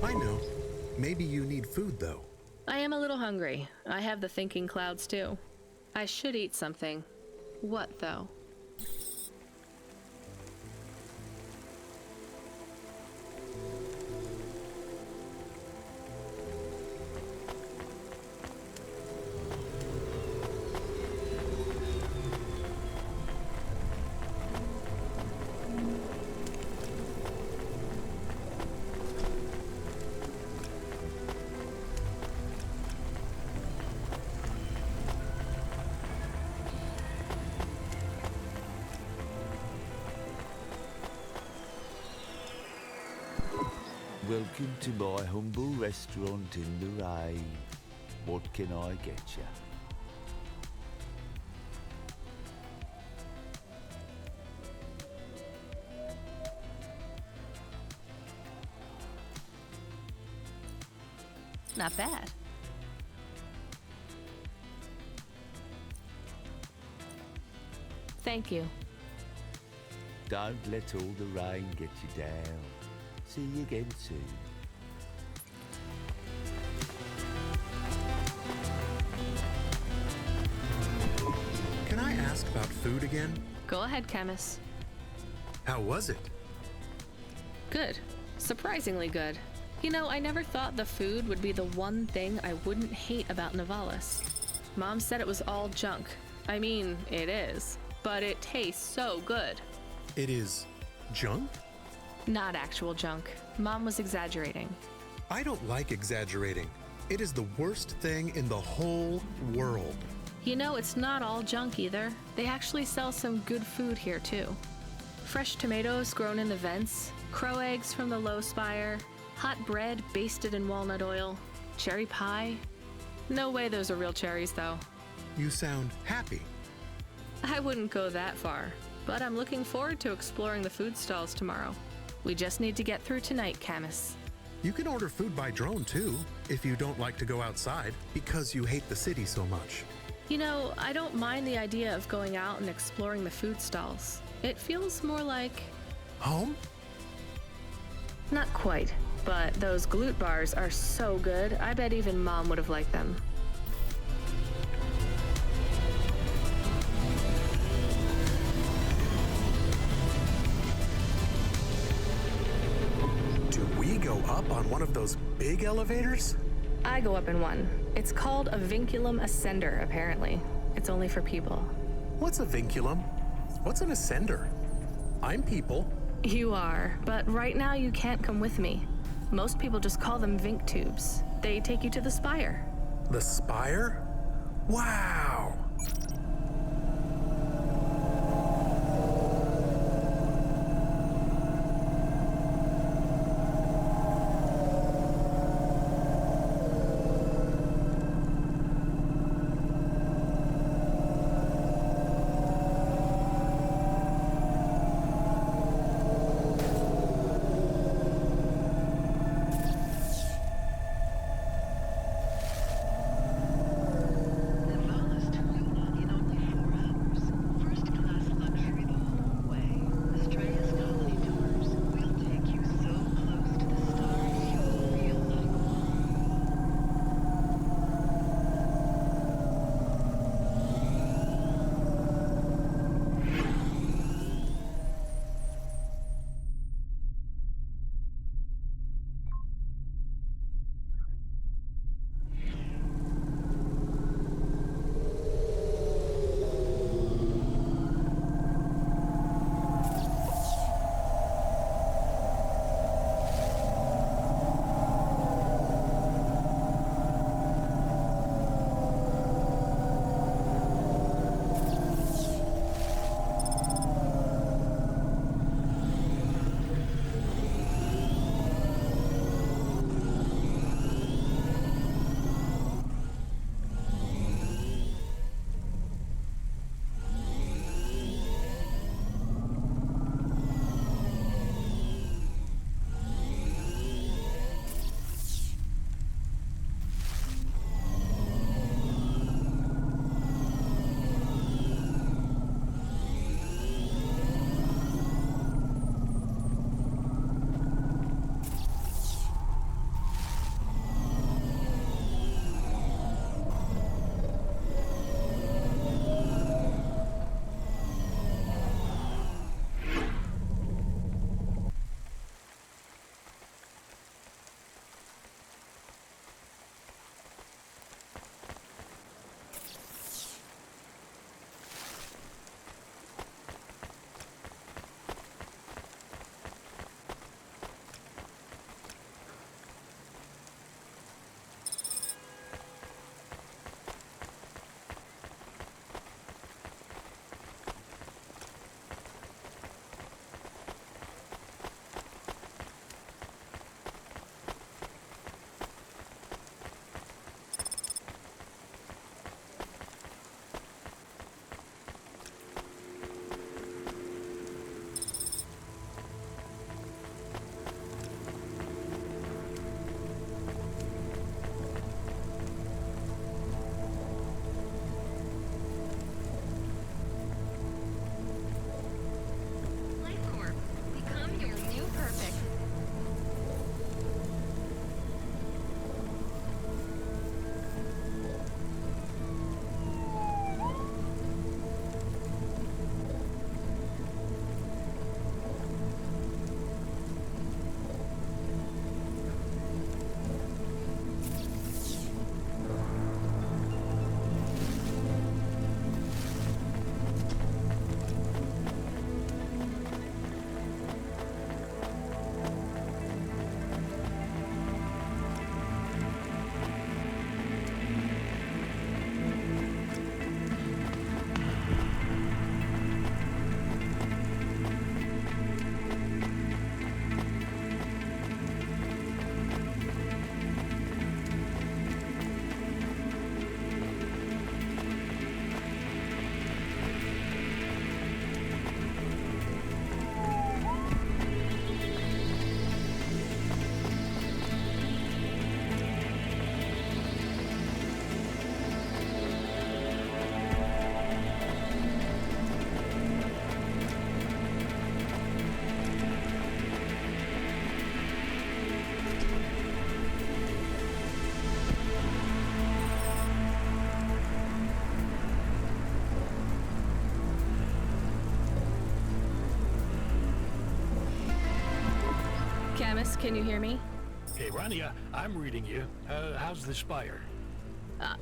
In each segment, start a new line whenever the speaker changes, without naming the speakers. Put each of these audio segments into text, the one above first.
I know. Maybe you need food, though.
I am a little hungry. I have the thinking clouds, too. I should eat something. What, though?
Welcome to my humble restaurant in the rain. What can I get you?
Not bad. Thank you.
Don't let all the rain get you down. See you again soon.
Can I ask about food again?
Go ahead, Chemist.
How was it?
Good. Surprisingly good. You know, I never thought the food would be the one thing I wouldn't hate about Nivalis. Mom said it was all junk. I mean, it is. But it tastes so good.
It is junk?
Not actual junk. Mom was exaggerating.
I don't like exaggerating. It is the worst thing in the whole world.
You know, it's not all junk either. They actually sell some good food here, too. Fresh tomatoes grown in the vents, crow eggs from the low spire, hot bread basted in walnut oil, cherry pie. No way those are real cherries, though.
You sound happy.
I wouldn't go that far, but I'm looking forward to exploring the food stalls tomorrow. We just need to get through tonight, Camus.
You can order food by drone, too, if you don't like to go outside because you hate the city so much.
You know, I don't mind the idea of going out and exploring the food stalls. It feels more like...
Home?
Not quite, but those glute bars are so good, I bet even Mom would have liked them.
Do we go up on one of those big elevators?
I go up in one. It's called a vinculum ascender, apparently. It's only for people.
What's a vinculum? What's an ascender? I'm people.
You are, but right now you can't come with me. Most people just call them Vink tubes. They take you to the spire.
The spire? Wow!
Thomas, can you hear me?
Hey, Rania, I'm reading you. How's the spire?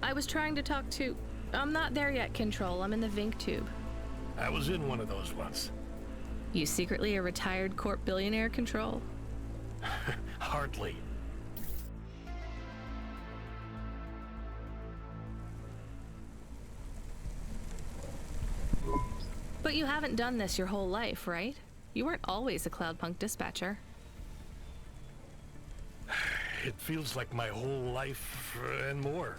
I was trying to talk to... I'm not there yet, Control. I'm in the Vink tube.
I was in one of those once.
You secretly a retired corp billionaire, Control?
Hardly.
But you haven't done this your whole life, right? You weren't always a CloudPunk dispatcher.
It feels like my whole life and more.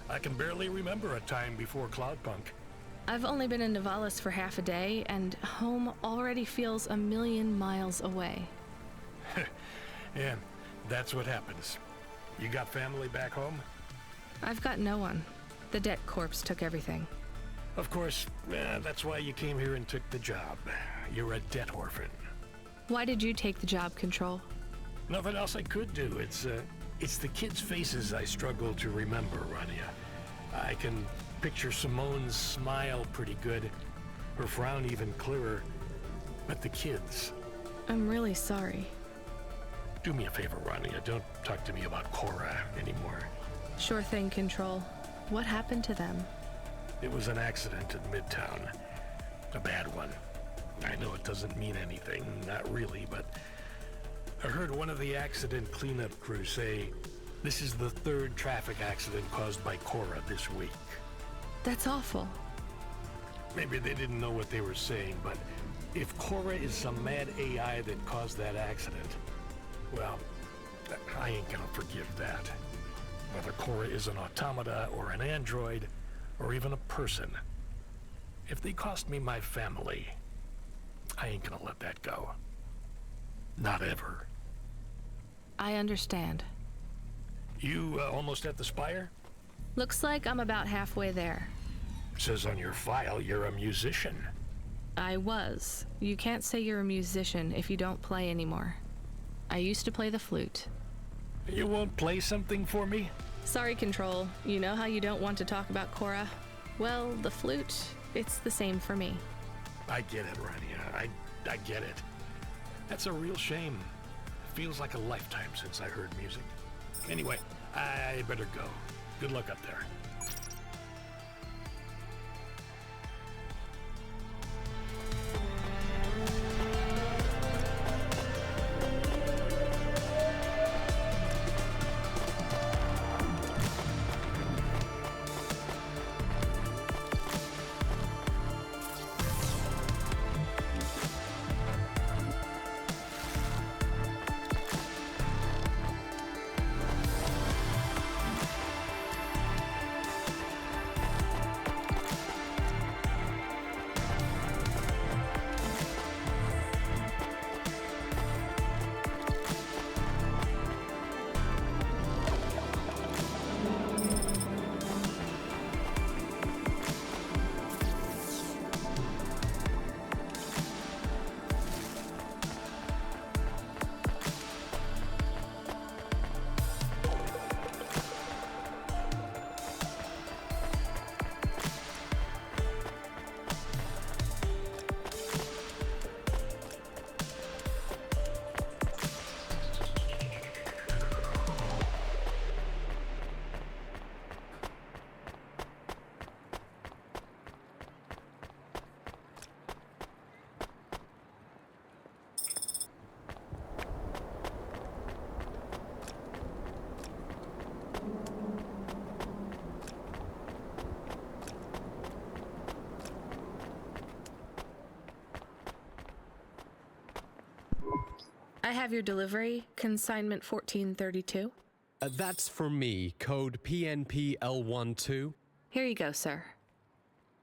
I can barely remember a time before CloudPunk.
I've only been in Nivalis for half a day, and home already feels a million miles away.
Yeah, that's what happens. You got family back home?
I've got no one. The debt corpse took everything.
Of course, that's why you came here and took the job. You're a debt orphan.
Why did you take the job, Control?
Nothing else I could do. It's the kids' faces I struggle to remember, Rania. I can picture Simone's smile pretty good, her frown even clearer. But the kids...
I'm really sorry.
Do me a favor, Rania. Don't talk to me about Cora anymore.
Sure thing, Control. What happened to them?
It was an accident in Midtown. A bad one. I know it doesn't mean anything, not really, but I heard one of the accident cleanup crew say this is the third traffic accident caused by Cora this week.
That's awful.
Maybe they didn't know what they were saying, but if Cora is some mad AI that caused that accident, well, I ain't gonna forgive that. Whether Cora is an automata or an android, or even a person, if they cost me my family, I ain't gonna let that go. Not ever.
I understand.
You almost at the spire?
Looks like I'm about halfway there.
Says on your file you're a musician.
I was. You can't say you're a musician if you don't play anymore. I used to play the flute.
You won't play something for me?
Sorry, Control. You know how you don't want to talk about Cora? Well, the flute, it's the same for me.
I get it, Rania. I get it. That's a real shame. Feels like a lifetime since I heard music. Anyway, I better go. Good luck up there.
I have your delivery, consignment 1432.
That's for me, code PNPL12.
Here you go, sir.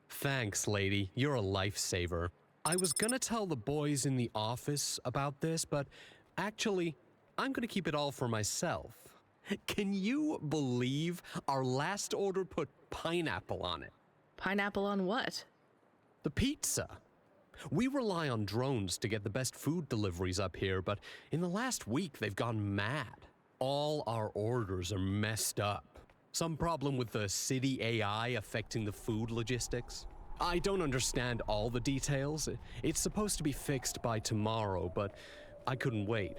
Thanks, lady. You're a lifesaver. I was gonna tell the boys in the office about this, but actually, I'm gonna keep it all for myself. Can you believe our last order put pineapple on it?
Pineapple on what?
The pizza. We rely on drones to get the best food deliveries up here, but in the last week they've gone mad. All our orders are messed up. Some problem with the city AI affecting the food logistics. I don't understand all the details. It's supposed to be fixed by tomorrow, but I couldn't wait.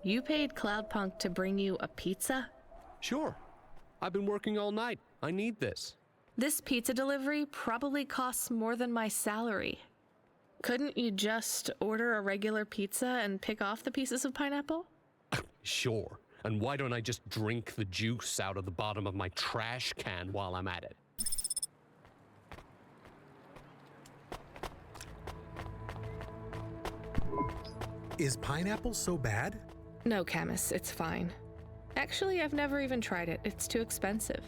You paid CloudPunk to bring you a pizza?
Sure. I've been working all night. I need this.
This pizza delivery probably costs more than my salary. Couldn't you just order a regular pizza and pick off the pieces of pineapple?
Sure. And why don't I just drink the juice out of the bottom of my trash can while I'm at it?
Is pineapple so bad?
No, Camus, it's fine. Actually, I've never even tried it. It's too expensive.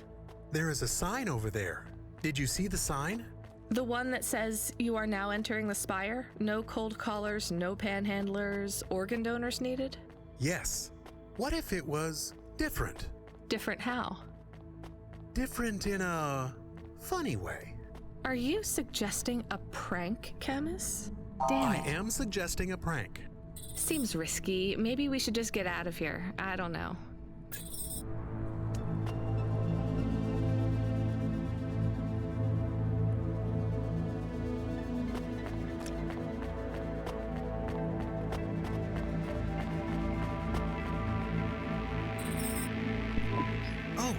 There is a sign over there. Did you see the sign?
The one that says you are now entering the spire? No cold callers, no panhandlers, organ donors needed?
Yes. What if it was different?
Different how?
Different in a funny way.
Are you suggesting a prank, Camus? Damn
I
it.
am suggesting a prank.
Seems risky. Maybe we should just get out of here. I don't know.
Oh,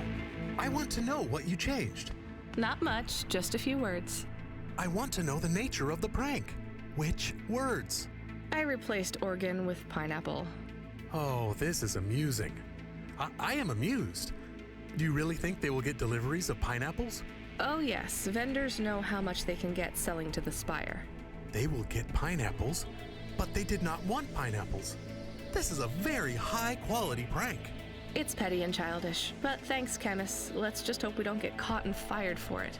I want to know what you changed.
Not much, just a few words.
I want to know the nature of the prank. Which words?
I replaced organ with pineapple.
Oh, this is amusing. I am amused. Do you really think they will get deliveries of pineapples?
Oh yes, vendors know how much they can get selling to the spire.
They will get pineapples, but they did not want pineapples. This is a very high quality prank.
It's petty and childish, but thanks, Camus. Let's just hope we don't get caught and fired for it.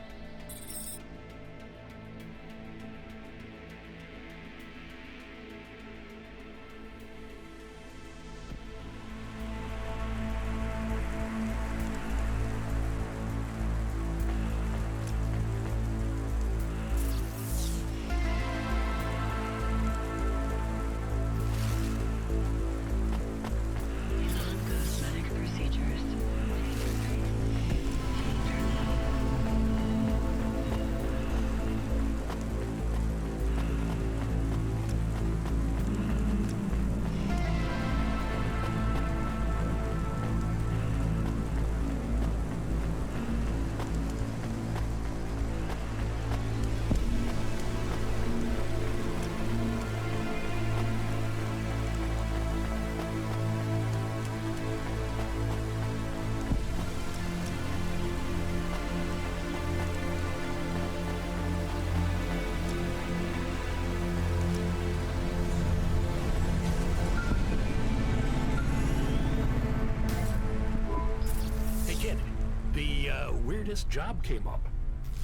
Weirdest job came up.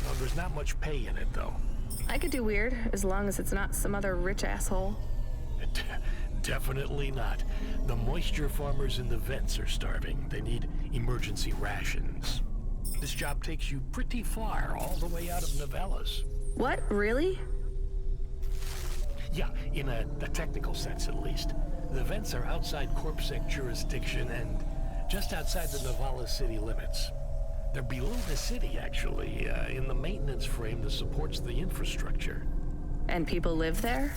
Well, there's not much pay in it, though.
I could do weird, as long as it's not some other rich asshole.
Definitely not. The moisture farmers in the vents are starving. They need emergency rations. This job takes you pretty far, all the way out of Novellas.
What, really?
Yeah, in a technical sense at least. The vents are outside CorpSec jurisdiction and just outside the Novellas city limits. They're below the city, actually, in the maintenance frame that supports the infrastructure.
And people live there?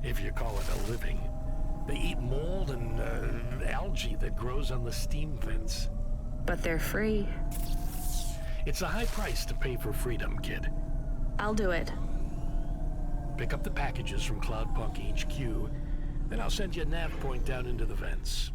If you call it a living. They eat mold and algae that grows on the steam vents.
But they're free.
It's a high price to pay for freedom, kid.
I'll do it.
Pick up the packages from CloudPunk HQ, then I'll send you a nav point down into the vents.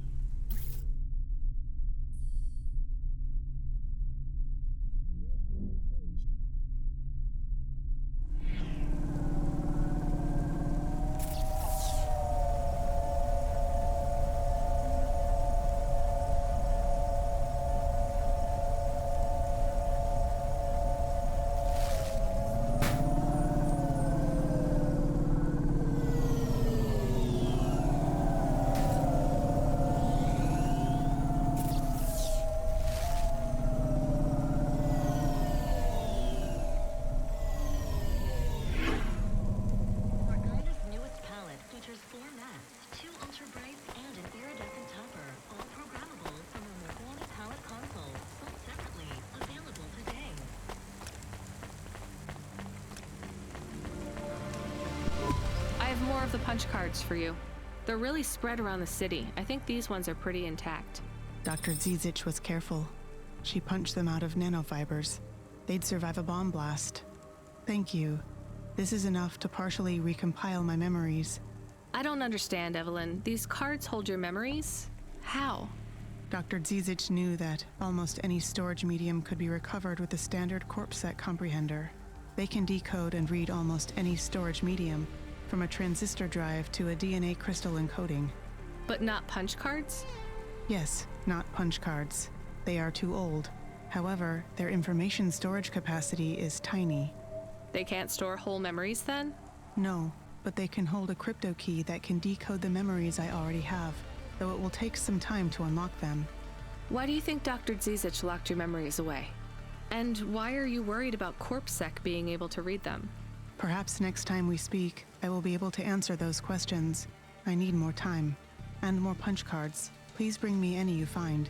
More of the punch cards for you. They're really spread around the city. I think these ones are pretty intact.
Dr. Zizich was careful. She punched them out of nanofibers. They'd survive a bomb blast. Thank you. This is enough to partially recompile my memories.
I don't understand, Evelyn. These cards hold your memories? How?
Dr. Zizich knew that almost any storage medium could be recovered with a standard corpsec comprehender. They can decode and read almost any storage medium, from a transistor drive to a DNA crystal encoding.
But not punch cards?
Yes, not punch cards. They are too old. However, their information storage capacity is tiny.
They can't store whole memories then?
No, but they can hold a crypto key that can decode the memories I already have, though it will take some time to unlock them.
Why do you think Dr. Zizich locked your memories away? And why are you worried about CorpSec being able to read them?
Perhaps next time we speak, I will be able to answer those questions. I need more time. And more punch cards. Please bring me any you find.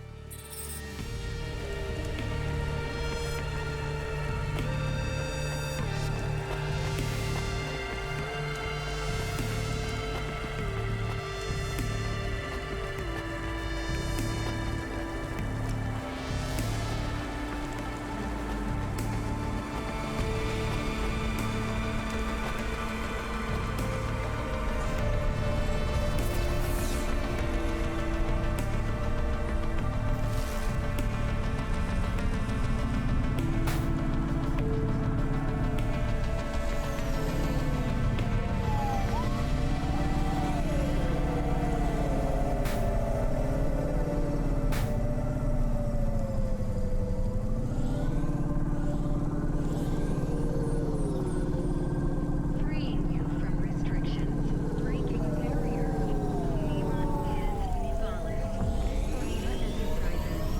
Freeing you from restrictions. Breaking barriers. Nima is Nivalis. Nima Enterprises.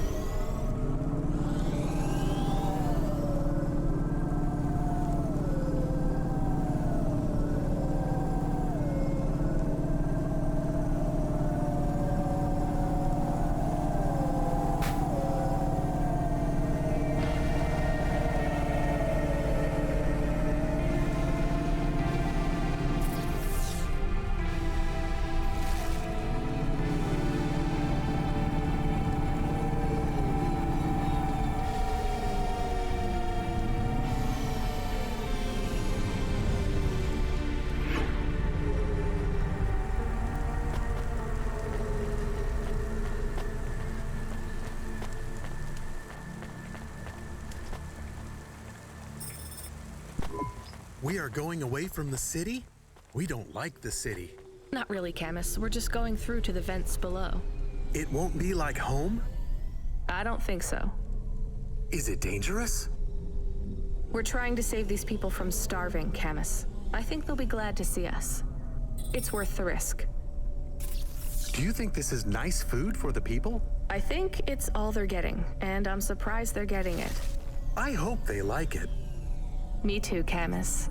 We are going away from the city? We don't like the city.
Not really, Camus. We're just going through to the vents below.
It won't be like home?
I don't think so.
Is it dangerous?
We're trying to save these people from starving, Camus. I think they'll be glad to see us. It's worth the risk.
Do you think this is nice food for the people?
I think it's all they're getting, and I'm surprised they're getting it.
I hope they like it.
Me too, Camus.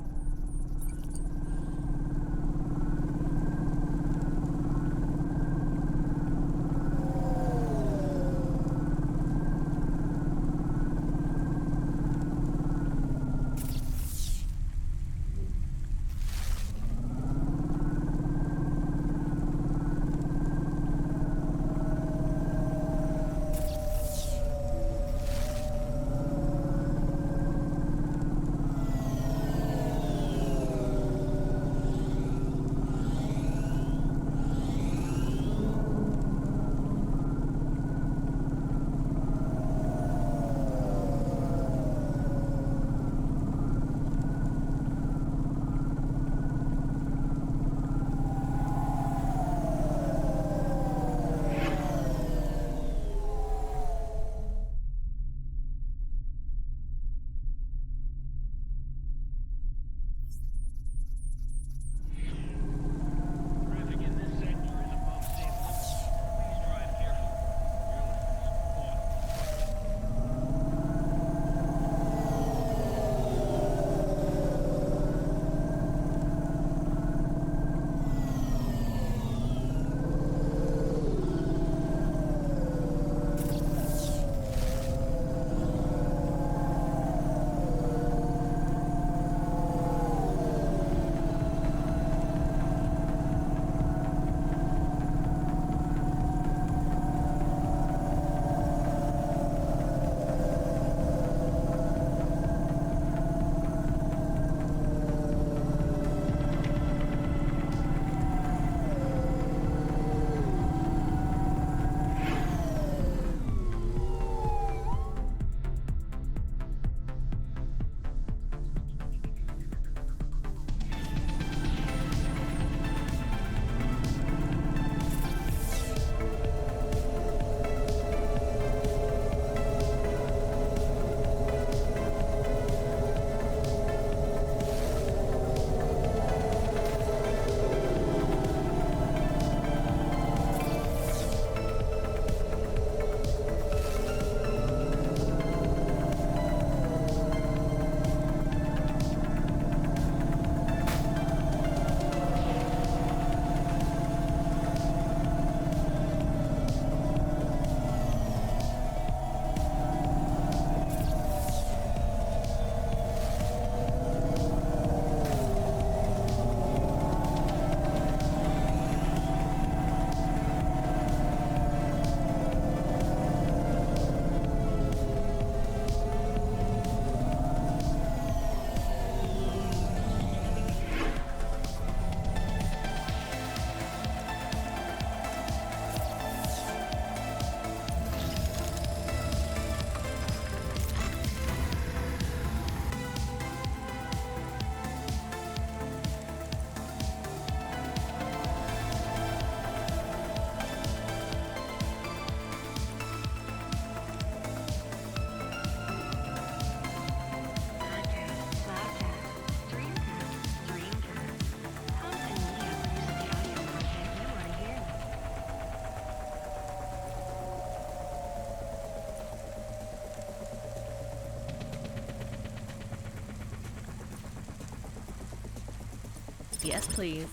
Yes, please.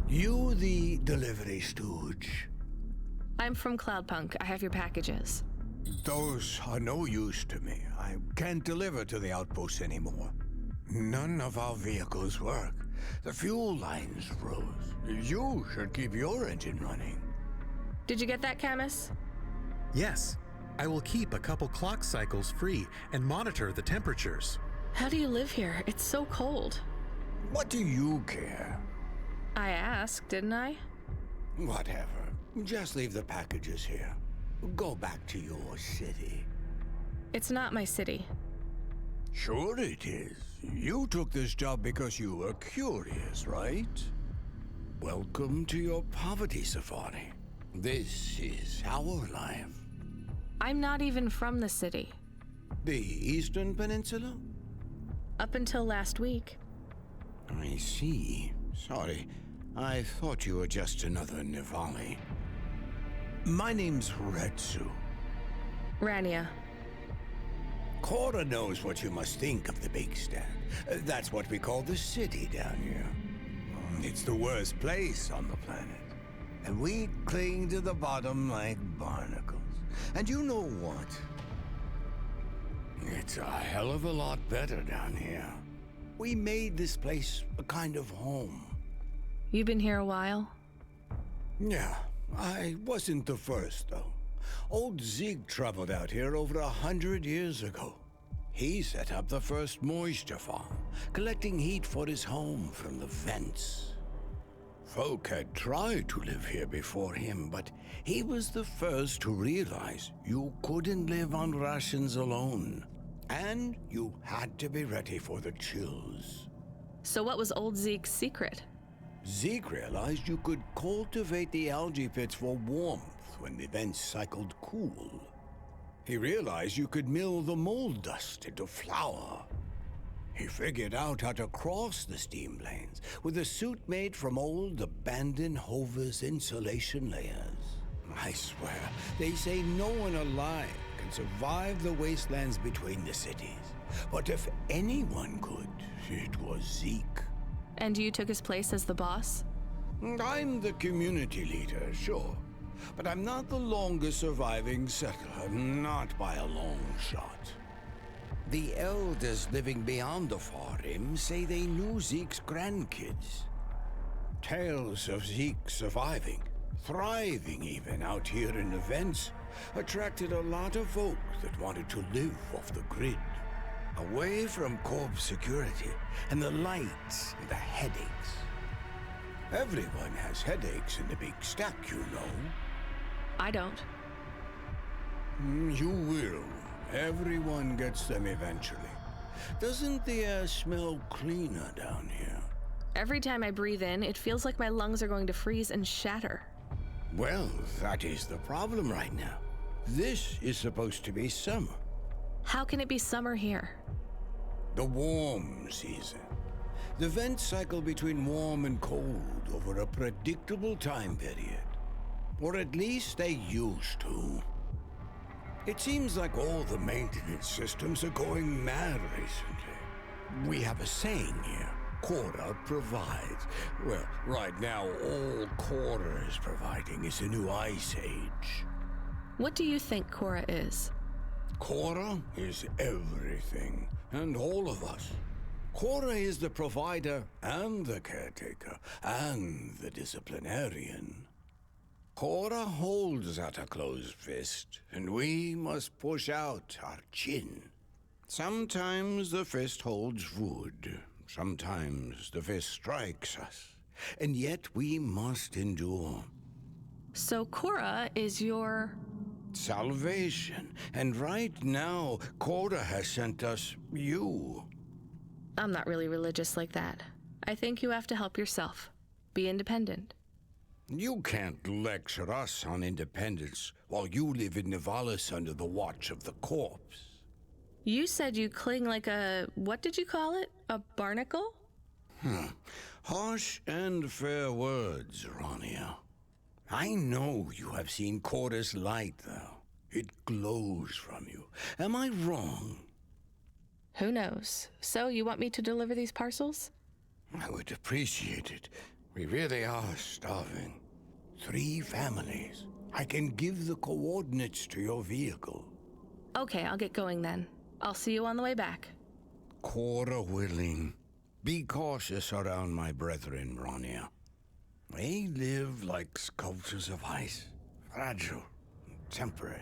You the delivery stooge?
I'm from CloudPunk. I have your packages.
Those are no use to me. I can't deliver to the outpost anymore. None of our vehicles work. The fuel lines froze. You should keep your engine running.
Did you get that, Camus?
Yes, I will keep a couple clock cycles free and monitor the temperatures.
How do you live here? It's so cold.
What do you care?
I asked, didn't I?
Whatever. Just leave the packages here. Go back to your city.
It's not my city.
Sure it is. You took this job because you were curious, right? Welcome to your poverty safari. This is our life.
I'm not even from the city.
The Eastern Peninsula?
Up until last week.
I see. Sorry. I thought you were just another Nivali. My name's Retsu.
Rania.
Cora knows what you must think of the big stack. That's what we call the city down here. It's the worst place on the planet. And we cling to the bottom like barnacles. And you know what? It's a hell of a lot better down here. We made this place a kind of home.
You've been here a while?
Yeah, I wasn't the first, though. Old Zeke traveled out here over 100 years ago. He set up the first moisture farm, collecting heat for his home from the vents. Folk had tried to live here before him, but he was the first to realize you couldn't live on rations alone. And you had to be ready for the chills.
So what was old Zeke's secret?
Zeke realized you could cultivate the algae pits for warmth when the vents cycled cool. He realized you could mill the mold dust into flour. He figured out how to cross the steam planes with a suit made from old abandoned Hover's insulation layers. I swear, they say no one alive can survive the wastelands between the cities. But if anyone could, it was Zeke.
And you took his place as the boss?
I'm the community leader, sure. But I'm not the longest surviving settler, not by a long shot. The elders living beyond the Far Rim say they knew Zeke's grandkids. Tales of Zeke surviving, thriving even out here in the vents, attracted a lot of folk that wanted to live off the grid. Away from Corp security and the lights and the headaches. Everyone has headaches in the big stack, you know.
I don't.
You will. Everyone gets them eventually. Doesn't the air smell cleaner down here?
Every time I breathe in, it feels like my lungs are going to freeze and shatter.
Well, that is the problem right now. This is supposed to be summer.
How can it be summer here?
The warm season. The vents cycle between warm and cold over a predictable time period. Or at least they used to. It seems like all the maintenance systems are going mad recently. We have a saying here. Cora provides. Well, right now, all Cora is providing is a new ice age.
What do you think Cora is?
Cora is everything, and all of us. Cora is the provider, and the caretaker, and the disciplinarian. Cora holds out a closed fist, and we must push out our chin. Sometimes the fist holds wood. Sometimes the fist strikes us. And yet we must endure.
So Cora is your...
Salvation. And right now, Cora has sent us you.
I'm not really religious like that. I think you have to help yourself. Be independent.
You can't lecture us on independence while you live in Nivalis under the watch of the corpse.
You said you cling like a... what did you call it? A barnacle?
Harsh and fair words, Ronia. I know you have seen Cora's light, though. It glows from you. Am I wrong?
Who knows? So, you want me to deliver these parcels?
I would appreciate it. We really are starving. 3 families. I can give the coordinates to your vehicle.
Okay, I'll get going then. I'll see you on the way back.
Cora willing. Be cautious around my brethren, Ronia. They live like sculptures of ice. Fragile, temporary.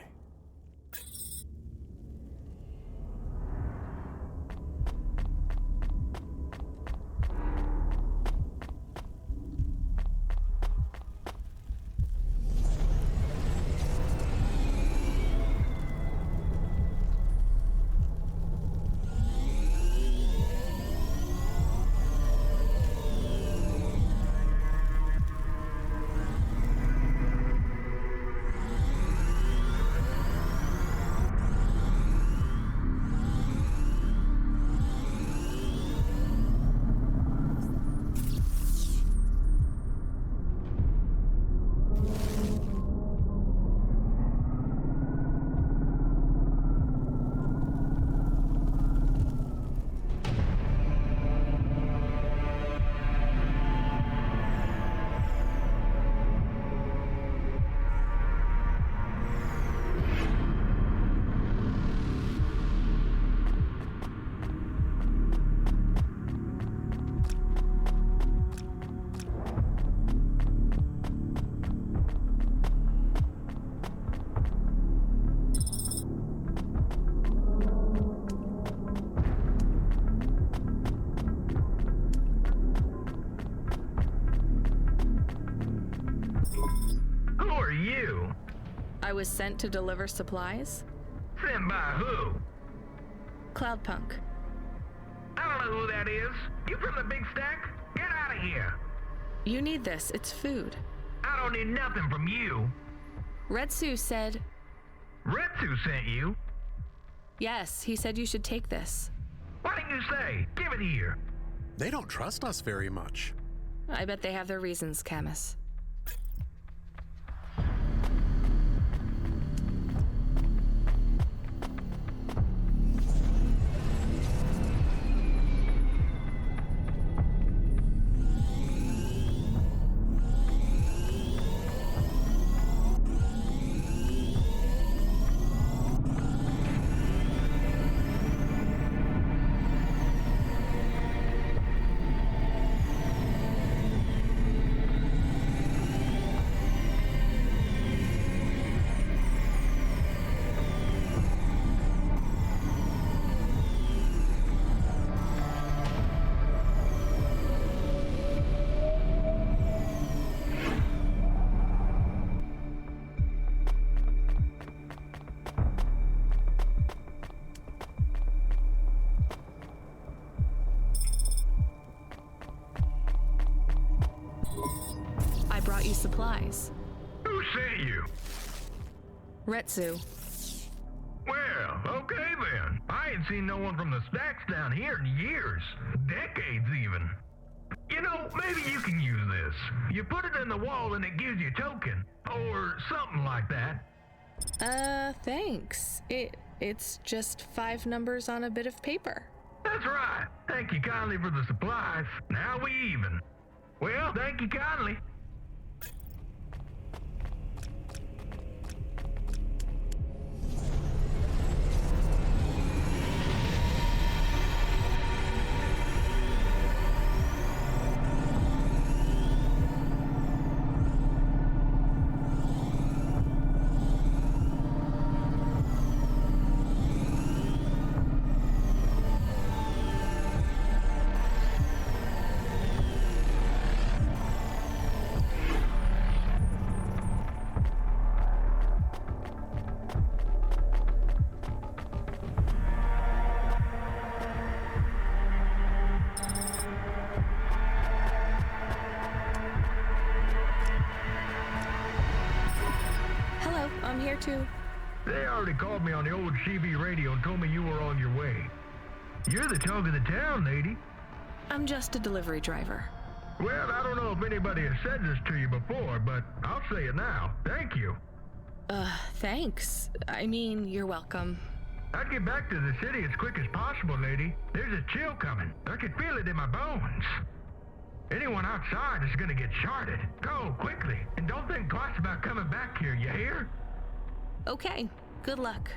I was sent to deliver supplies?
Sent by who?
CloudPunk.
I don't know who that is. You from the big stack? Get out of here.
You need this. It's food.
I don't need nothing from you.
Retsu said...
Retsu sent you?
Yes, he said you should take this.
Why didn't you say? Give it here.
They don't trust us very much.
I bet they have their reasons, Camus. supplies.
Who sent you?
Retsu.
Well, okay then. I ain't seen no one from the stacks down here in years. Decades even. You know, maybe you can use this. You put it in the wall and it gives you a token. Or something like that.
Thanks. It's just 5 numbers on a bit of paper.
That's right. Thank you kindly for the supplies. Now we even. Well, thank you kindly.
Hello, I'm here too.
They already called me on the old CB radio and told me you were on your way. You're the talk of the town, lady.
I'm just a delivery driver.
Well, I don't know if anybody has said this to you before, but I'll say it now. Thank you.
Thanks. I mean, you're welcome.
I'd get back to the city as quick as possible, lady. There's a chill coming. I can feel it in my bones. Anyone outside is gonna get sharded. Go, quickly. And don't think twice about coming back here, you hear?
Okay, good luck.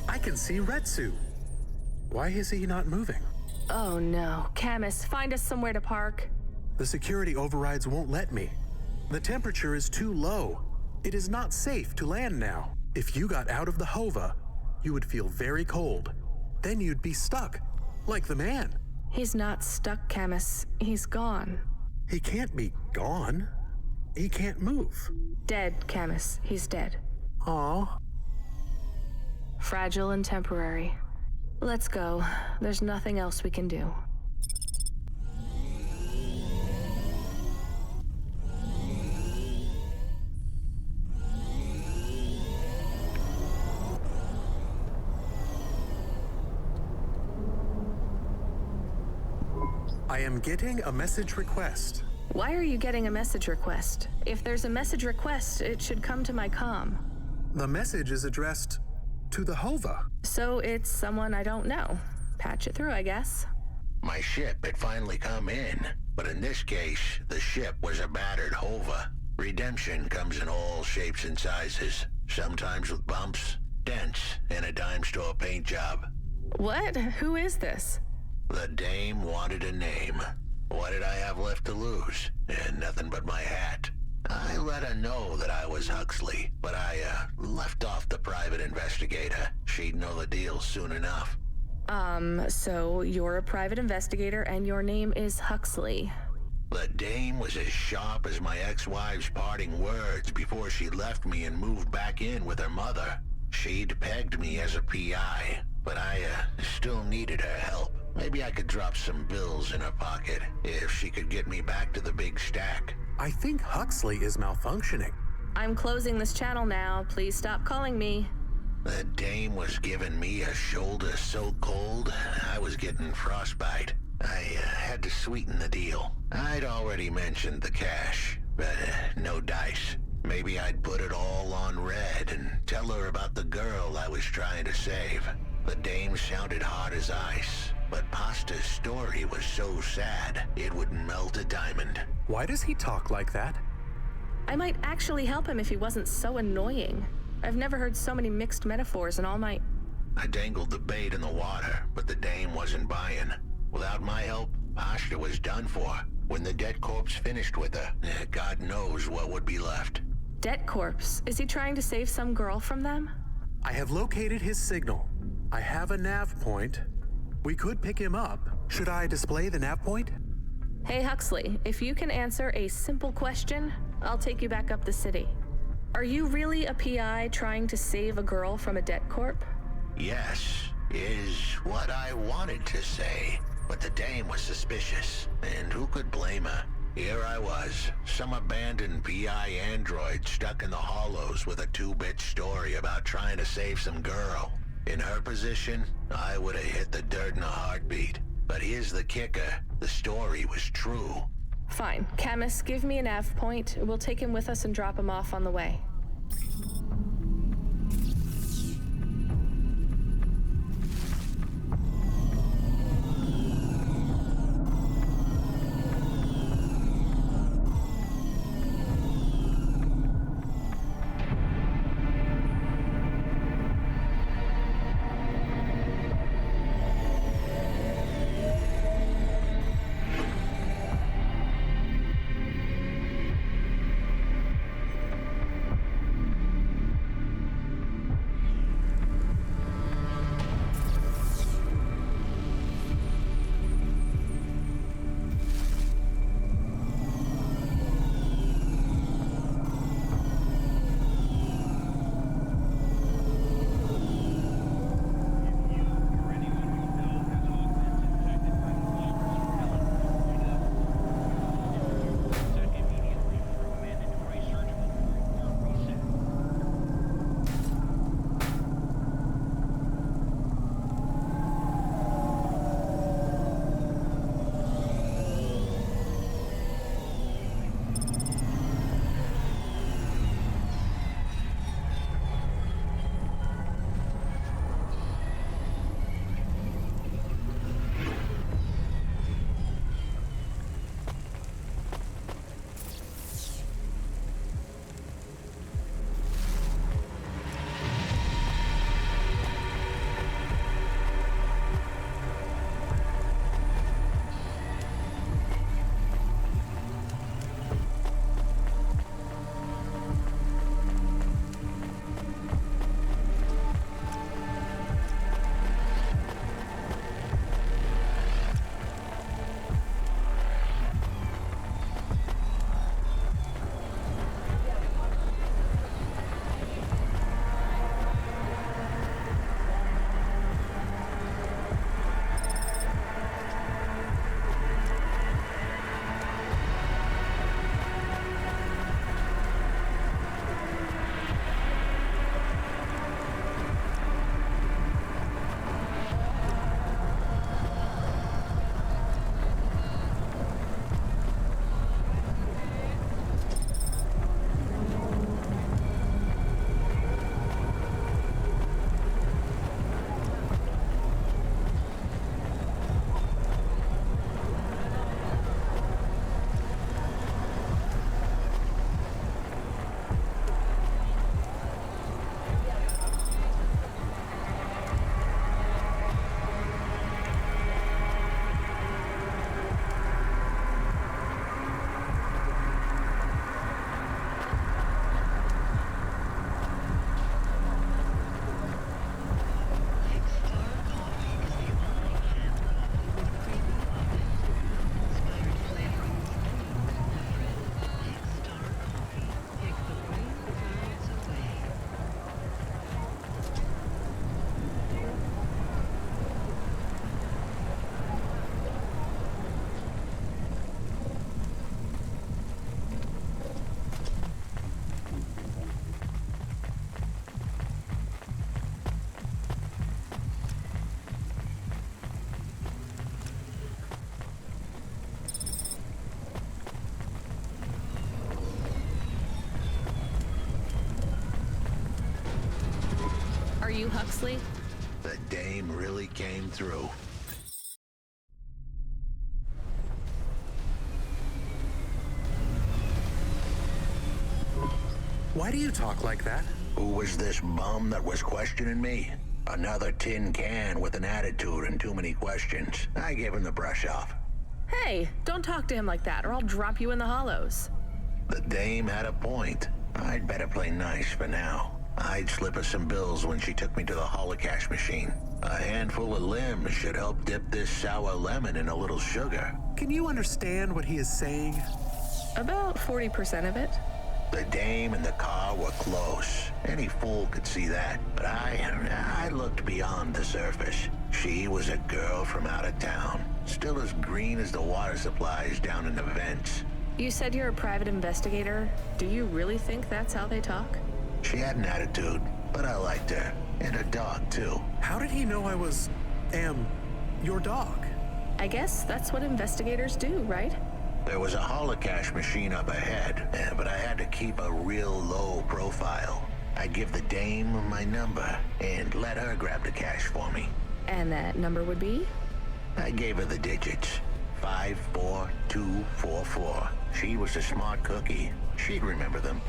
I can see Retsu. Why is he not moving?
Oh no. Camus, find us somewhere to park.
The security overrides won't let me. The temperature is too low. It is not safe to land now. If you got out of the Hova, you would feel very cold. Then you'd be stuck, like the man.
He's not stuck, Camus. He's gone.
He can't be gone. He can't move.
Dead, Camus. He's dead.
Aw.
Fragile and temporary. Let's go. There's nothing else we can do.
I am getting a message request.
Why are you getting a message request? If there's a message request, it should come to my comm.
The message is addressed to the Hova.
So it's someone I don't know. Patch it through, I guess.
My ship had finally come in, but in this case, the ship was a battered Hova. Redemption comes in all shapes and sizes, sometimes with bumps, dents, and a dime store paint job.
What? Who is this?
The dame wanted a name. What did I have left to lose? And nothing but my hat. I let her know that I was Huxley, but I left off the private investigator. She'd know the deal soon enough.
So you're a private investigator and your name is Huxley.
The dame was as sharp as my ex-wife's parting words before she left me and moved back in with her mother. She'd pegged me as a PI, but I still needed her help. Maybe I could drop some bills in her pocket if she could get me back to the big stack.
I think Huxley is malfunctioning.
I'm closing this channel now. Please stop calling me.
The dame was giving me a shoulder so cold, I was getting frostbite. I had to sweeten the deal. I'd already mentioned the cash, but no dice. Maybe I'd put it all on red and tell her about the girl I was trying to save. The dame sounded hard as ice, but Pasta's story was so sad, it would melt a diamond.
Why does he talk like that?
I might actually help him if he wasn't so annoying. I've never heard so many mixed metaphors in all my...
I dangled the bait in the water, but the dame wasn't buying. Without my help, Pasta was done for. When the debt corpse finished with her, God knows what would be left.
Debt corpse? Is he trying to save some girl from them?
I have located his signal. I have a nav point. We could pick him up. Should I display the nav point?
Hey Huxley, if you can answer a simple question, I'll take you back up the city. Are you really a PI trying to save a girl from a debt corp?
Yes, is what I wanted to say. But the dame was suspicious, and who could blame her? Here I was, some abandoned PI android stuck in the hollows with a 2-bit story about trying to save some girl. In her position, I would have hit the dirt in a heartbeat. But here's the kicker, the story was true.
Fine. Camus, give me a nav point. We'll take him with us and drop him off on the way. Are you Huxley?
The dame really came through.
Why do you talk like that?
Who was this bum that was questioning me? Another tin can with an attitude and too many questions. I gave him the brush off.
Hey, don't talk to him like that or I'll drop you in the hollows.
The dame had a point. I'd better play nice for now. I'd slip her some bills when she took me to the holocaust machine. A handful of limbs should help dip this sour lemon in a little sugar.
Can you understand what he is saying?
About 40% of it.
The dame and the car were close. Any fool could see that. But I looked beyond the surface. She was a girl from out of town. Still as green as the water supplies down in the vents.
You said you're a private investigator. Do you really think that's how they talk?
She had an attitude, but I liked her. And her dog, too.
How did he know I was, your dog?
I guess that's what investigators do, right?
There was a holocaust machine up ahead, but I had to keep a real low profile. I'd give the dame my number and let her grab the cash for me.
And that number would be?
I gave her the digits. 54244. She was a smart cookie. She'd remember them.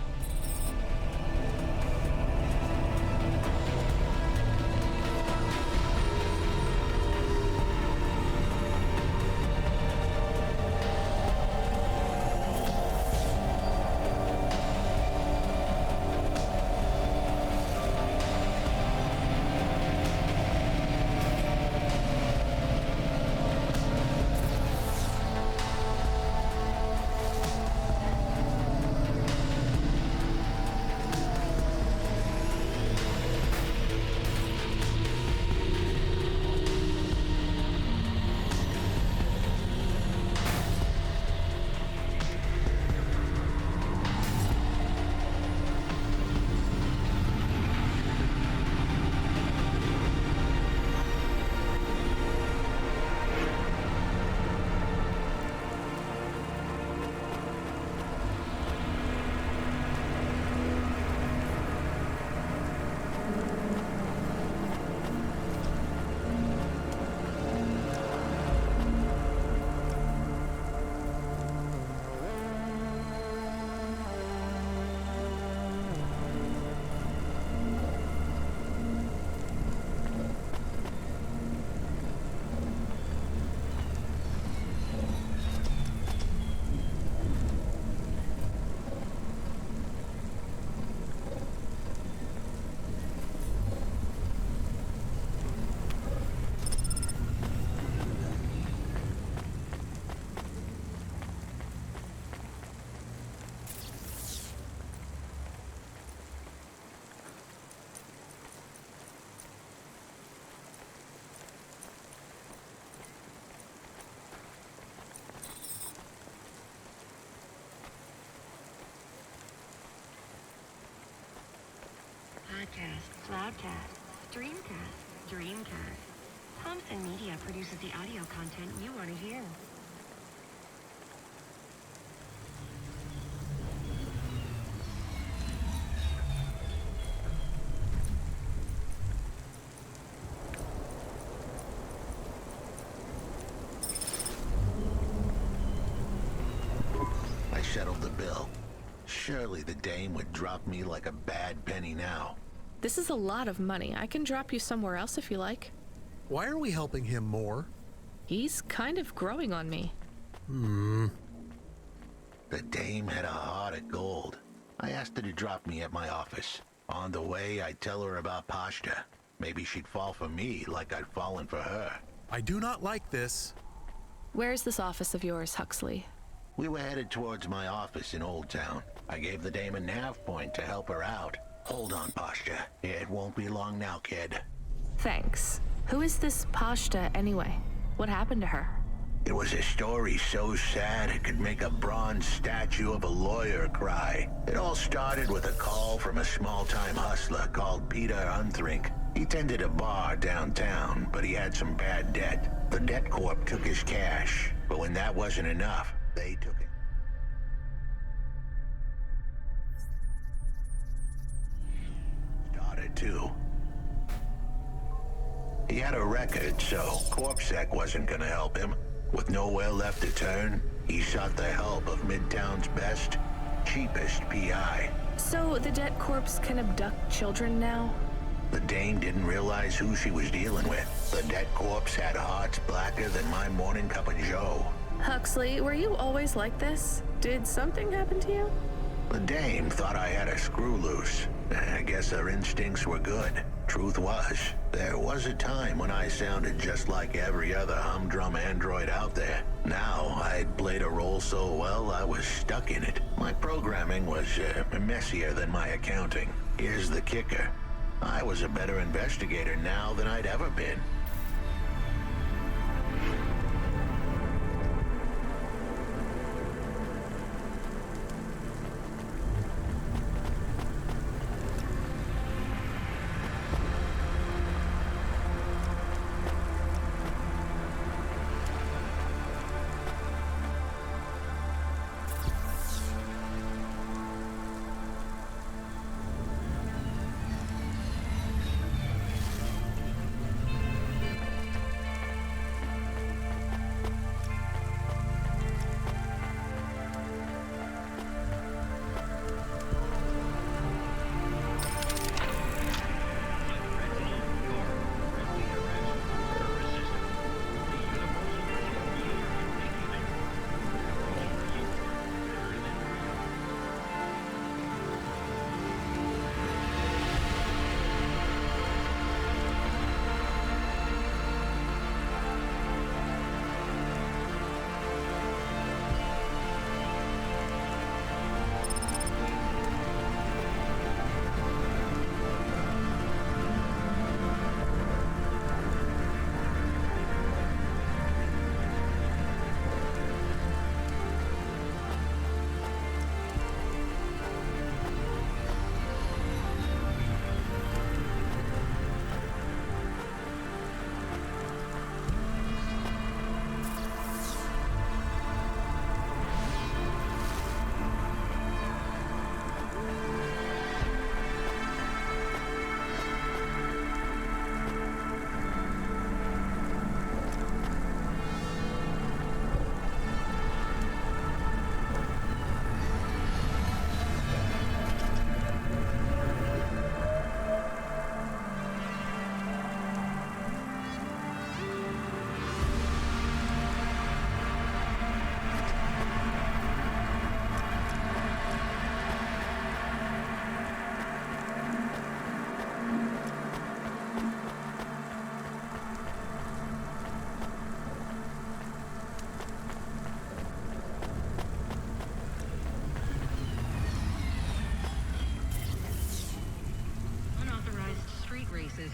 Podcast, Cloudcast, Streamcast, Dreamcast. Thompson Media produces the audio content you want to hear.
I settled the bill. Surely the dame would drop me like a bad penny now.
This is a lot of money. I can drop you somewhere else if you like.
Why are we helping him more?
He's kind of growing on me.
The dame had a heart of gold. I asked her to drop me at my office. On the way, I'd tell her about Pashta. Maybe she'd fall for me like I'd fallen for her.
I do not like this.
Where's this office of yours, Huxley?
We were headed towards my office in Old Town. I gave the dame a nav point to help her out. Hold on, Pashta. It won't be long now, kid.
Thanks. Who is this Pashta anyway? What happened to her?
It was a story so sad it could make a bronze statue of a lawyer cry. It all started with a call from a small-time hustler called Peter Unthrink. He tended a bar downtown, but he had some bad debt. The debt corp took his cash, but when that wasn't enough, they took it. Started too. He had a record, so CorpSec wasn't gonna help him. With nowhere left to turn, he sought the help of Midtown's best, cheapest PI.
So the debt corpse can abduct children now?
The dame didn't realize who she was dealing with. The dead corpse had hearts blacker than my morning cup of joe.
Huxley, were you always like this? Did something happen to you?
The dame thought I had a screw loose. I guess her instincts were good. Truth was, there was a time when I sounded just like every other humdrum android out there. Now, I'd played a role so well, I was stuck in it. My programming was messier than my accounting. Here's the kicker. I was a better investigator now than I'd ever been.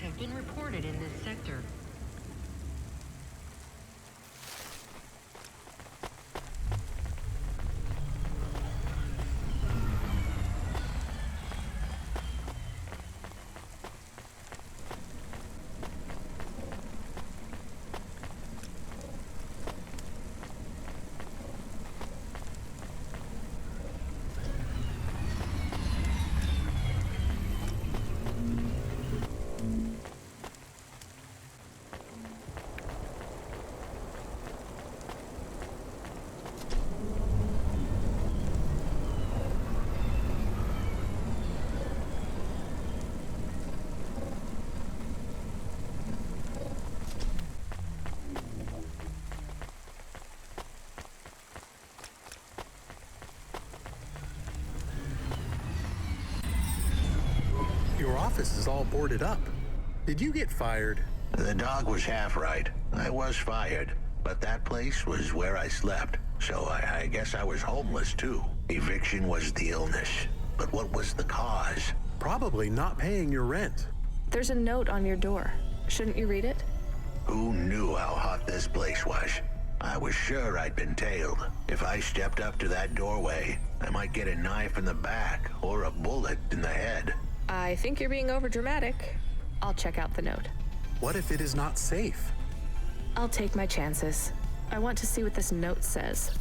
Have been reported in this sector.
Your office is all boarded up. Did you get fired?
The dog was half right. I was fired, but that place was where I slept. So I guess I was homeless too. Eviction was the illness. But what was the cause?
Probably not paying your rent.
There's a note on your door. Shouldn't you read it?
Who knew how hot this place was? I was sure I'd been tailed. If I stepped up to that doorway, I might get a knife in the back or a bullet in the head.
I think you're being overdramatic. I'll check out the note.
What if it is not safe?
I'll take my chances. I want to see what this note says.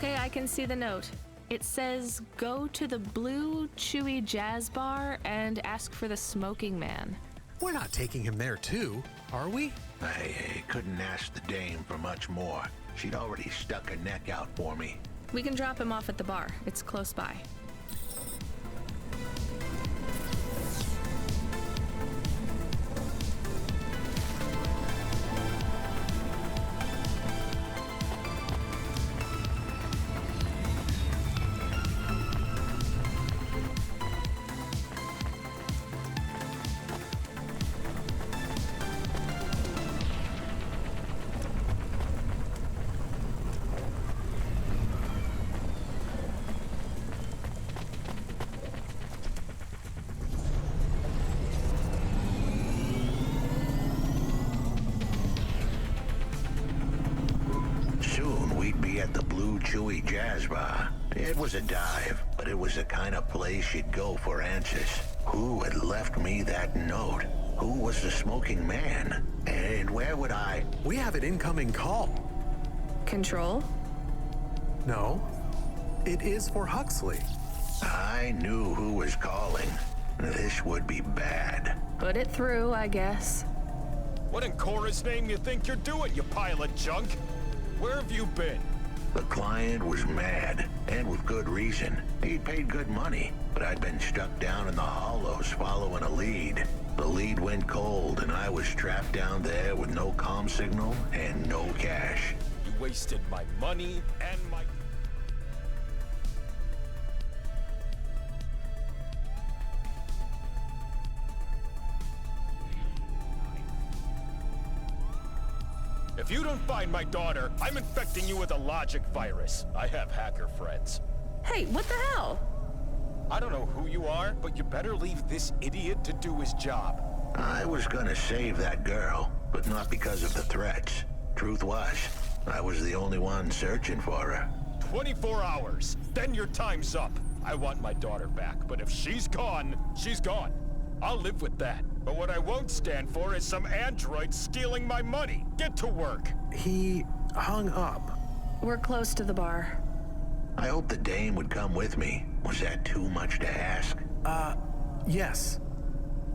Okay, I can see the note. It says, go to the Blue Chewy Jazz Bar and ask for the Smoking Man.
We're not taking him there too, are we?
I couldn't ask the dame for much more. She'd already stuck her neck out for me.
We can drop him off at the bar. It's close by.
At the Blue Chewy Jazz Bar. It was a dive, but it was the kind of place you'd go for answers. Who had left me that note? Who was the smoking man? And where would I...
We have an incoming call.
Control?
No, it is for Huxley.
I knew who was calling. This would be bad.
Put it through, I guess.
What in Cora's name you think you're doing, you pile of junk? Where have you been?
The client was mad, and with good reason. He'd paid good money, but I'd been stuck down in the hollows following a lead. The lead went cold, and I was trapped down there with no comm signal and no cash.
You wasted my money and my... If you don't find my daughter, I'm infecting you with a logic virus. I have hacker friends.
Hey, what the hell?
I don't know who you are, but you better leave this idiot to do his job.
I was gonna save that girl, but not because of the threats. Truth was, I was the only one searching for her.
24 hours, then your time's up. I want my daughter back, but if she's gone, she's gone. I'll live with that. But what I won't stand for is some android stealing my money. Get to work.
He hung up.
We're close to the bar.
I hope the dame would come with me. Was that too much to ask?
Yes.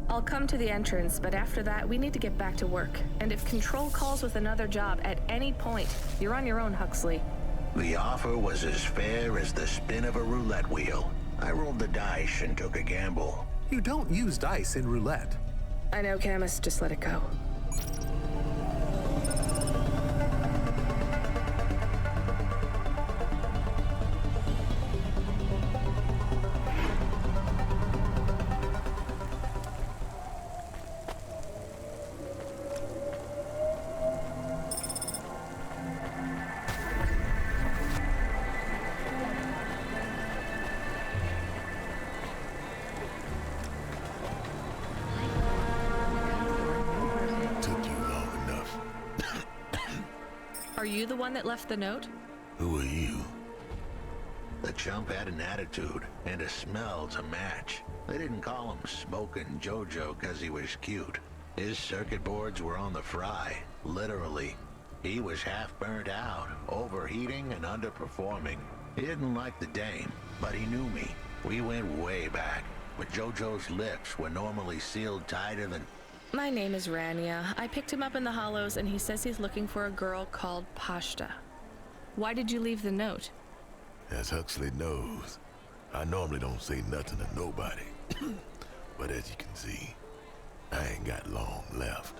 I'll come to the entrance, but after that, we need to get back to work. And if Control calls with another job at any point, you're on your own, Huxley.
The offer was as fair as the spin of a roulette wheel. I rolled the dice and took a gamble.
You don't use dice in roulette.
I know, Camus. Just let it go. Are you the one that left the note?
Who are you? The chump had an attitude and a smell to match. They didn't call him Smokin' Jojo because he was cute. His circuit boards were on the fry, literally. He was half burnt out, overheating and underperforming. He didn't like the dame, but he knew me. We went way back, but Jojo's lips were normally sealed tighter than...
My name is Rania. I picked him up in the hollows, and he says he's looking for a girl called Pashta. Why did you leave the note?
As Huxley knows, I normally don't say nothing to nobody. But as you can see, I ain't got long left.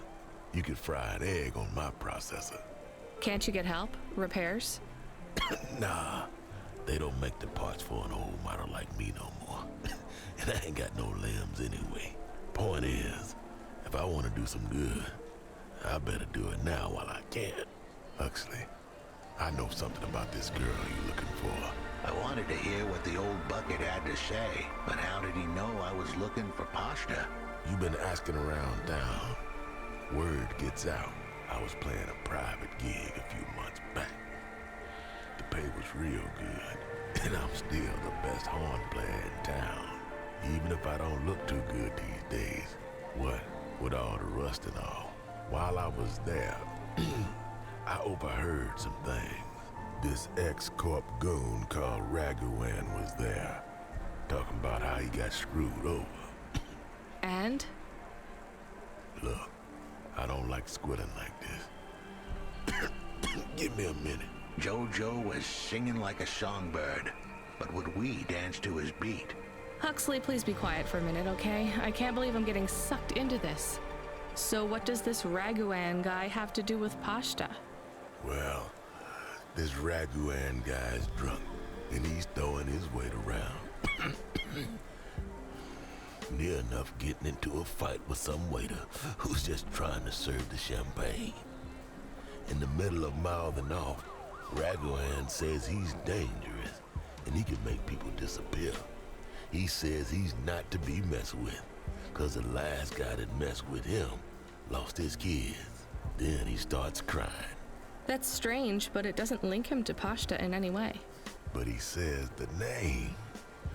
You could fry an egg on my processor.
Can't you get help? Repairs?
Nah, they don't make the parts for an old model like me no more. And I ain't got no limbs anyway. Point is, if I want to do some good, I better do it now while I can. Huxley, I know something about this girl you're looking for.
I wanted to hear what the old bucket had to say, but how did he know I was looking for Pashta?
You've been asking around town. Word gets out. I was playing a private gig a few months back. The pay was real good, and I'm still the best horn player in town. Even if I don't look too good these days. What with all the rust and all. While I was there, I overheard some things. This ex-corp goon called Raguan was there, talking about how he got screwed over.
And?
Look, I don't like squilling like this. Give me a minute.
Jojo was singing like a songbird, but would we dance to his beat?
Huxley, please be quiet for a minute, okay? I can't believe I'm getting sucked into this. So what does this Raguan guy have to do with Pashta?
Well, this Raguan guy's drunk, and he's throwing his weight around. Near enough getting into a fight with some waiter who's just trying to serve the champagne. In the middle of mouthing off, Raguan says he's dangerous, and he can make people disappear. He says he's not to be messed with, cause the last guy that messed with him lost his kids. Then he starts crying.
That's strange, but it doesn't link him to Pashta in any way.
But he says the name.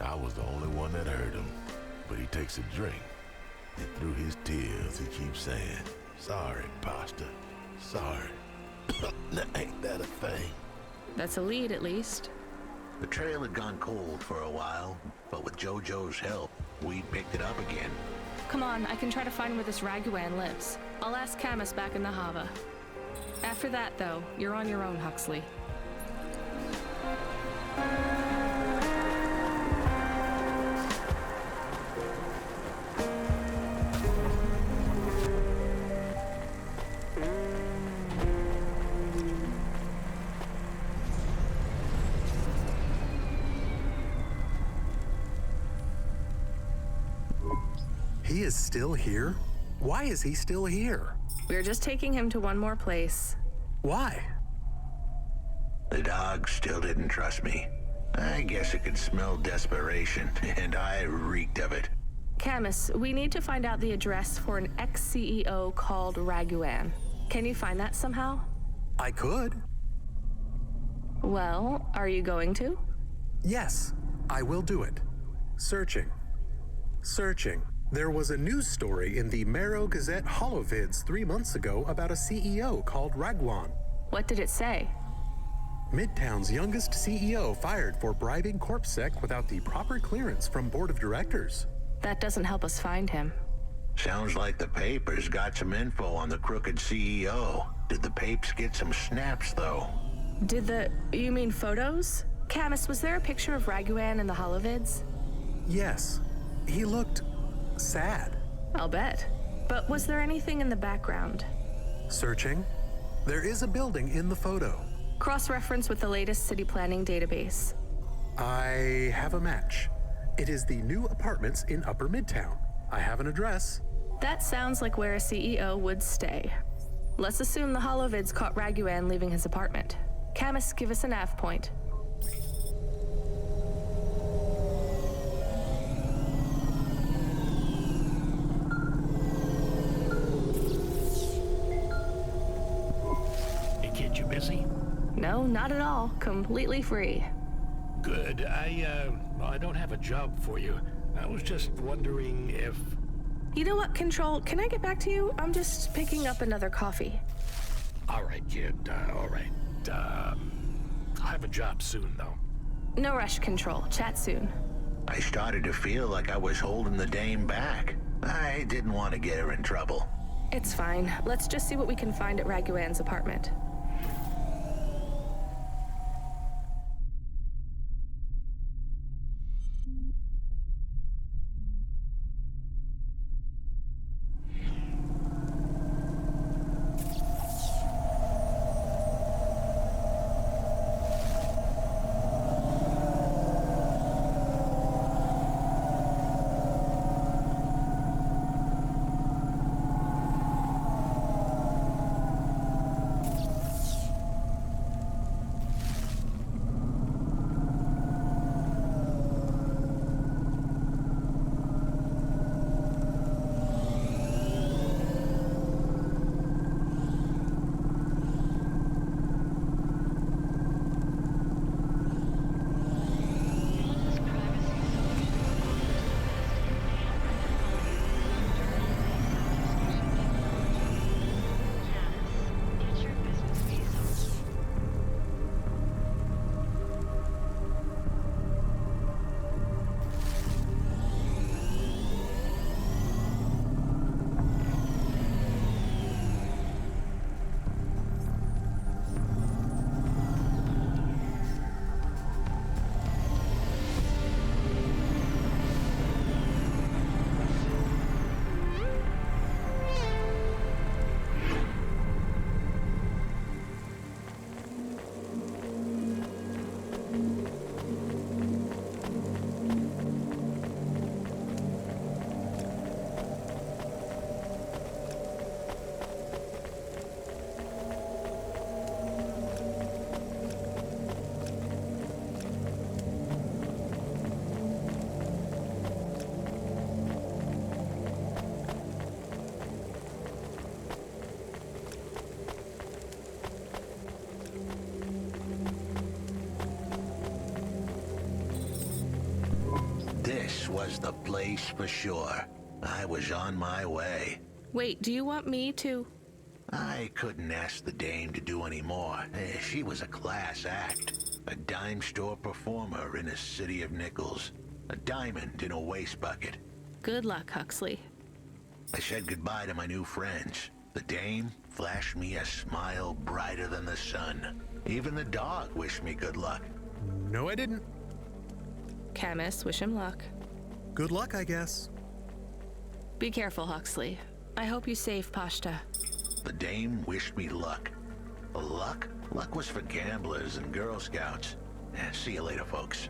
I was the only one that heard him. But he takes a drink, and through his tears he keeps saying, "Sorry, Pasta, sorry." Now, ain't that a thing?
That's a lead, at least.
The trail had gone cold for a while, but with Jojo's help, we picked it up again.
Come on, I can try to find where this Raguan lives. I'll ask Camus back in the Hava. After that, though, you're on your own, Huxley.
He is still here? Why is he still here?
We're just taking him to one more place.
Why?
The dog still didn't trust me. I guess it could smell desperation, and I reeked of it.
Camus, we need to find out the address for an ex-CEO called Raguan. Can you find that somehow?
I could.
Well, are you going to?
Yes, I will do it. Searching. Searching. There was a news story in the Marrow Gazette Holovids 3 months ago about a CEO called Raguan.
What did it say?
Midtown's youngest CEO fired for bribing CorpSec without the proper clearance from board of directors.
That doesn't help us find him.
Sounds like the papers got some info on the crooked CEO. Did the papes get some snaps, though?
You mean photos? Camus, was there a picture of Raguan in the Holovids?
Yes. He looked sad.
I'll bet. But was there anything in the background?
Searching. There is a building in the photo.
Cross-reference with the latest city planning database.
I have a match. It is the new apartments in Upper Midtown. I have an address.
That sounds like where a CEO would stay. Let's assume the Holovids caught Raguan leaving his apartment. Camus, give us a nav point.
Hey kid, you busy?
No, not at all. Completely free.
Good. I don't have a job for you. I was just wondering if...
You know what, Control? Can I get back to you? I'm just picking up another coffee.
All right, kid. All right. I'll have a job soon, though.
No rush, Control. Chat soon.
I started to feel like I was holding the dame back. I didn't want to get her in trouble.
It's fine. Let's just see what we can find at Raguan's apartment.
This was the place for sure. I was on my way.
Wait, do you want me to?
I couldn't ask the dame to do any more. She was a class act. A dime store performer in a city of nickels. A diamond in a waste bucket.
Good luck, Huxley.
I said goodbye to my new friends. The dame flashed me a smile brighter than the sun. Even the dog wished me good luck.
No, I didn't.
Camus, wish him luck.
Good luck, I guess.
Be careful, Huxley. I hope you save Pashta.
The dame wished me luck. Luck? Luck was for gamblers and Girl Scouts. See you later, folks.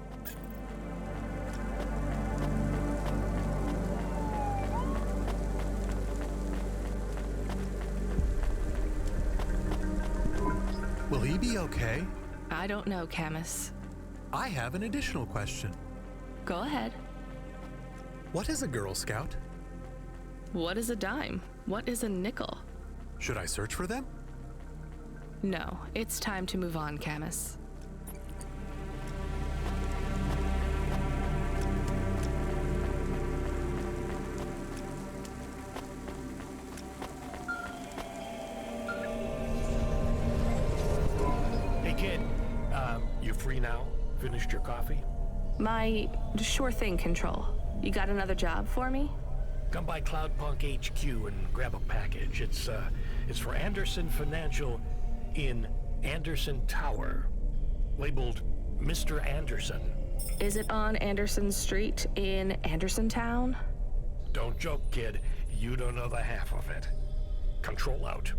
Will he be okay?
I don't know, Camus.
I have an additional question.
Go ahead.
What is a Girl Scout?
What is a dime? What is a nickel?
Should I search for them?
No, it's time to move on, Camus.
Hey, kid. You free now? Finished your coffee?
My sure thing, Control. You got another job for me?
Come by CloudPunk HQ and grab a package. It's for Anderson Financial in Anderson Tower, labeled Mr. Anderson.
Is it on Anderson Street in Anderson Town?
Don't joke, kid. You don't know the half of it. Control out.